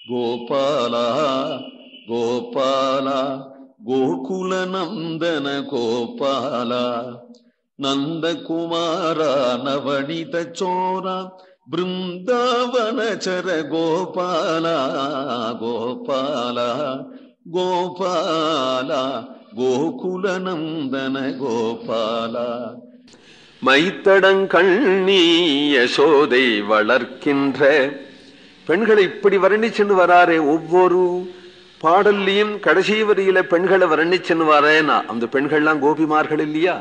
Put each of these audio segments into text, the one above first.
கோபாலா கோபாலா கோகுல நந்தன கோபாலா நந்தகுமாரா நவனித சோரா பிருந்தாவனச்சர கோபாலா கோபாலா கோபாலா கோகுல நந்தன கோபாலா. மைத்தடங்கண்ணி யசோதை வளர்க்கின்ற பெண்களை இப்படி வர்ணிச்சுன்னு வராரே, ஒவ்வொரு பாடல்லையும் கடைசி வரியில பெண்களை வர்ணிச்சுன்னு வரேன்னா அந்த பெண்கள்லாம் கோபிமார்கள் இல்லையா?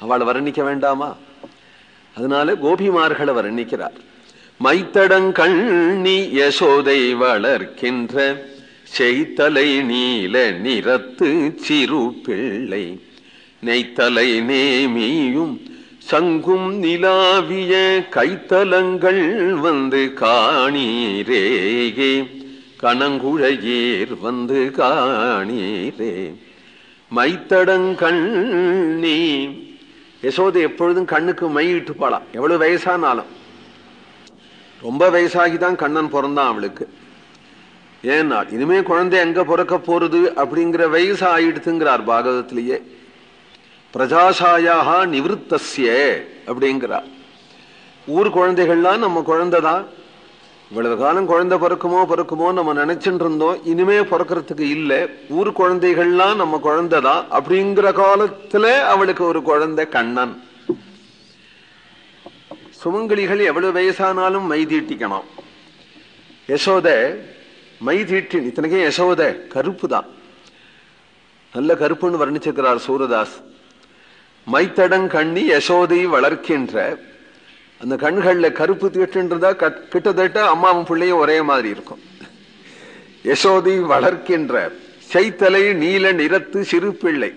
அவளை வர்ணிக்க வேண்டாமா? அதனால கோபிமார்களை வர்ணிக்கிறார். மைத்தடங்கண்ணி யசோதை வளர்க்கின்ற செய்தலை நீல நிறத்து சிறு பிள்ளை நெய்த்தலை நேமியும் சங்கும் நிலாவிய கைத்தலங்கள் வந்து காணீரேகே கணங்குழையீர் வந்து காணீரே. மைத்தடங்கண்ணி யசோதை எப்பொழுதும் கண்ணுக்கு மை இட்டுப்பாளாம். எவ்வளவு வயசானாலும். ரொம்ப வயசாகிதான் கண்ணன் பிறந்தான் அவளுக்கு. ஏன்னா இனிமே குழந்தை எங்க பிறக்க போறது அப்படிங்கிற வயசு ஆயிடுத்துங்கிறார் பாகவதத்திலேயே. பிரஜாசாயாக நிவிருத்தஸ்ய அப்படிங்கிறார். ஊர் குழந்தைகள்லாம் நம்ம குழந்தைதான். இவ்வளவு காலம் குழந்தை பிறக்குமோ நம்ம நினைச்சுட்டு இருந்தோம். இனிமே பிறக்கிறதுக்கு இல்லை. ஊர் குழந்தைகள்லாம் நம்ம குழந்தைதான். அப்படிங்கிற காலத்துல அவளுக்கு ஒரு குழந்தை கண்ணன். சுமங்கலிகள் எவ்வளவு வயசானாலும் மை தீட்டிக்கணும். யசோத மை தீட்டி, இத்தனைக்கும் யசோத கருப்பு தான், நல்ல கருப்புன்னு வர்ணிச்சிருக்கிறார் சூரதாஸ். மைத்தடங்கண்ணி யசோதை வளர்க்கின்ற அந்த கண்கள்ல கருப்பு தீட்டுன்றதா கிட்டத்தட்ட அம்மாவும் பிள்ளையும் ஒரே மாதிரி இருக்கும். யசோதை வளர்க்கின்ற செய்தலை நீல நிறத்து சிறு பிள்ளை.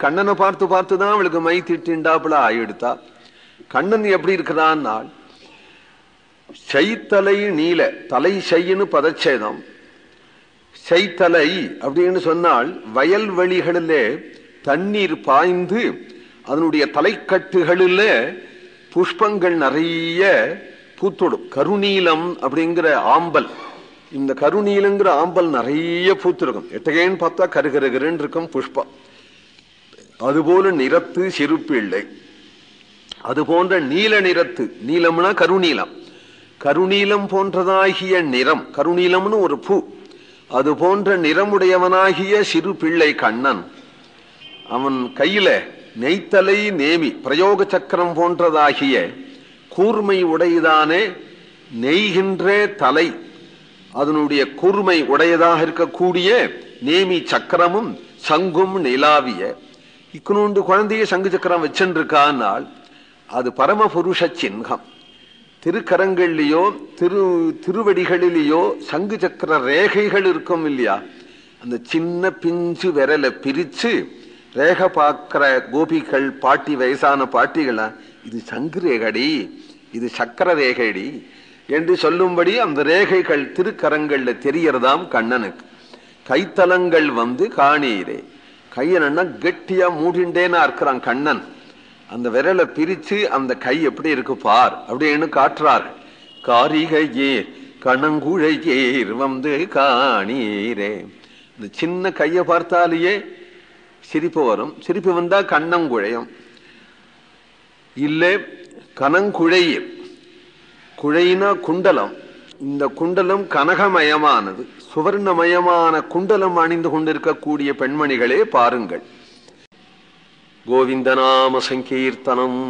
கண்ணனை பார்த்து பார்த்துதான் அவளுக்கு மை தீட்டின்டாப்புல ஆயிடுத்தா. கண்ணன் எப்படி இருக்கிறான்னா செய்தலை நீல, தலை செய்யன்னு பதச்சேதம். செய்தலை அப்படின்னு சொன்னால் வயல்வெளிகளிலே தண்ணீர் பாய்ந்து அதனுடைய தலைக்கட்டுகளில் புஷ்பங்கள் நிறைய பூத்தொடும். கருநீலம் அப்படிங்கிற ஆம்பல், இந்த கருநீலங்கிற ஆம்பல் நிறைய பூத்திருக்கும். எட்டகைன்னு பார்த்தா கருகருகருன்னு இருக்கும் புஷ்பம். அதுபோல நிறத்து சிறு பிள்ளை. அது போன்ற நீல நிறத்து, நீலம்னா கருநீலம், கருநீலம் போன்றதாகிய நிறம், கருநீலம்னு ஒரு பூ, அது போன்ற நிறமுடையவனாகிய சிறு பிள்ளை கண்ணன். அவன் கையில நெய்த்தலை நேமி, பிரயோக சக்கரம் போன்றதாகிய கூர்மை உடையதானே நெய்கின்ற தலை, அதனுடைய கூர்மை உடையதாக இருக்கக்கூடிய நேமி சக்கரமும் சங்கும் நிலாவிய. இக்குனூண்டு குழந்தைய சங்கு சக்கரம் வச்சுருக்கானால் அது பரமபுருஷ சின்னம். திருக்கரங்கள்லயோ திருவடிகளிலேயோ சங்கு சக்கர ரேகைகள் இருக்கும் இல்லையா? அந்த சின்ன பிஞ்சு விரலை பிரிச்சு ரேகை பார்க்கிற கோபிகள், பாட்டி, வயசான பாட்டிகளா, இது சங்கு ரேகடி, இது சக்கர ரேகடி என்று சொல்லும்படி அந்த ரேகைகள் திருக்கரங்கள்ல தெரியறதாம் கண்ணனுக்கு. கைத்தலங்கள் வந்து காணீரே. கையனா கெட்டியா மூடிண்டேனா இருக்கிறான் கண்ணன். அந்த விரலை பிரிச்சு அந்த கை எப்படி இருக்கு பார் அப்படின்னு காட்டுறார். காரிகையே கணங்குழையேர் வந்து காணீரே. இந்த சின்ன கையை பார்த்தாலேயே சிரிப்பு வரும். சிரிப்பு வந்தா கண்ணங்குழையும். இல்லை கனங்குழையீர், குழையினா குண்டலம். இந்த குண்டலம் கனகமயமானது, சுவர்ணமயமான குண்டலம் அணிந்து கொண்டிருக்கக்கூடிய பெண்மணிகளே பாருங்கள். கோவிந்தநாம சங்கீர்த்தனம்.